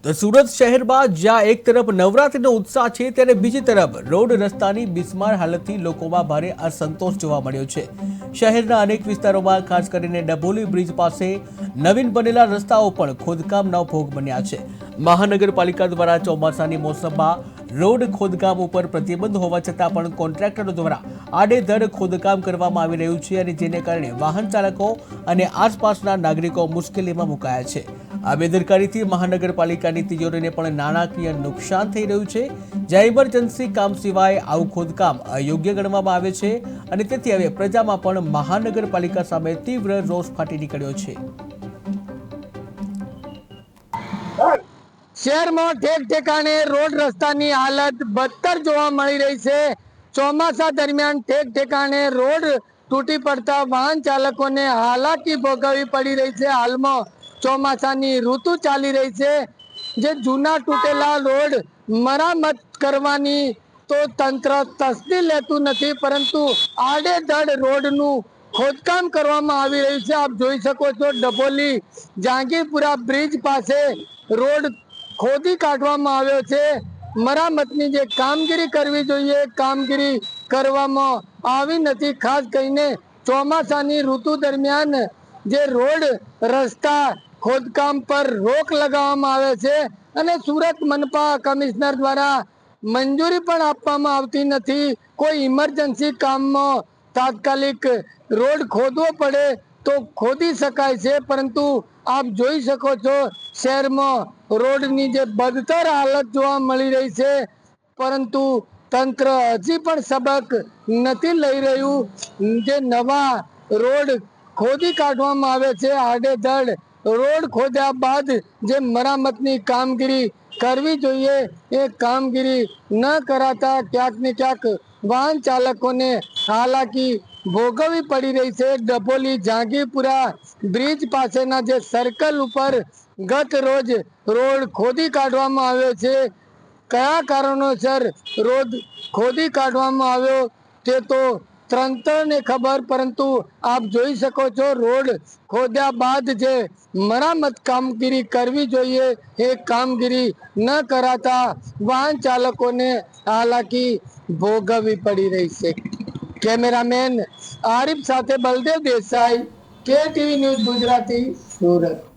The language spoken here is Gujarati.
તો સુરત શહેરમાં જ્યાં એક તરફ નવરાત્રીનો ઉત્સાહ છે ત્યારે બીજી તરફ રોડ રસ્તાની બિસ્માર હાલતથી લોકોમાં ભારે અસંતોષ જોવા મળ્યો છે। શહેરના અનેક વિસ્તારોમાં ખાસ કરીને ડભોલી બ્રિજ પાસે નવીન બનેલા રસ્તાઓ પણ ખોદકામના ભોગ બન્યા છે। મહાનગરપાલિકા દ્વારા ચોમાસાની મોસમમાં રોડ ખોદકામ ઉપર પ્રતિબંધ હોવા છતાં પણ કોન્ટ્રાક્ટરો દ્વારા આડેધડ ખોદકામ કરવામાં આવી રહ્યું છે અને જેને કારણે વાહન ચાલકો અને આસપાસના નાગરિકો મુશ્કેલીમાં મુકાયા છે। આ બેદરકારીથી મહાનગરપાલિકાની તિજોરીને પણ નાણાકીય નુકસાન થઈ રહ્યું છે। જ્યાં ઇમરજન્સી કામ સિવાય આવું ખોદકામ અયોગ્ય ગણવામાં આવે છે અને તેથી હવે પ્રજામાં પણ મહાનગરપાલિકા સામે તીવ્ર રોષ ફાટી નીકળ્યો છે। શહેરમાં ઠેક ઠેકાણે રોડ રસ્તાની હાલત બદતર જોવા મળી રહી છે। ચોમાસા દરમિયાન ઠેક ઠેકાણે રોડ તૂટી પડતા વાહન ચાલકોને હાલાકી ભોગવવી પડી રહી છે। હાલમાં ચોમાસાની ઋતુ ચાલી રહી છે, જે જૂના તૂટેલા રોડ મરામત કરવાની તો તંત્ર તસ્દી લેતું નથી, પરંતુ આડેધડ રોડનું ખોદકામ કરવામાં આવી રહ્યું છે। આપ જોઈ શકો છો, ડભોલી જહાંગીરપુરા બ્રિજ પાસે રોડ ખોદી કાઢવામાં આવ્યો છે। મરામતની જે કામગીરી કરવી જોઈએ કામગીરી કરવામાં આવી નથી। ખાસ કરીને ચોમાસાની ઋતુ દરમિયાન જે રોડ રસ્તા ખોદકામ પર રોક લગાવવામાં આવે છે અને સુરત મનપા કમિશનર દ્વારા મંજૂરી પણ આપવામાં આવતી નથી। કોઈ ઇમરજન્સી કામમાં તાત્કાલિક રોડ ખોદવો પડે તો ખોદી શકાય છે, પરંતુ આપ જોઈ શકો છો શહેરમાં રોડની જે બદતર હાલત જોવા મળી રહી છે, પરંતુ તંત્ર હજી પણ સબક નથી લઈ રહ્યું। જે નવા રોડ ખોદી કાઢવામાં આવે છે, આડેધડ રોડ ખોદ્યા બાદ જે મરામતની કામગીરી કરવી જોઈએ એ કામગીરી ન કરાતા ક્યાંક ને ક્યાંક વાહન ચાલકોને હાલાકી ભોગવવી પડી રહી છે। ડભોલી જહાંગીરપુરા બ્રિજ પાસેના જે સર્કલ ઉપર ગત રોજ રોડ ખોદી કાઢવામાં આવ્યો છે। કયા કારણોસર રોડ ખોદી કાઢવામાં આવ્યો તે તો તંત્રને ખબર, પરંતુ આપ જોઈ શકો છો રોડ ખોદ્યા બાદ જે મરામત કામગીરી કરવી જોઈએ એ કામગીરી ન કરાતા વાહન ચાલકોને હાલાકી ભોગવવી પડી રહી છે। કેમેરામેન આરિફ સાથે બલદેવ દેસાઈ, KTV ન્યૂઝ ગુજરાતી, સુરત।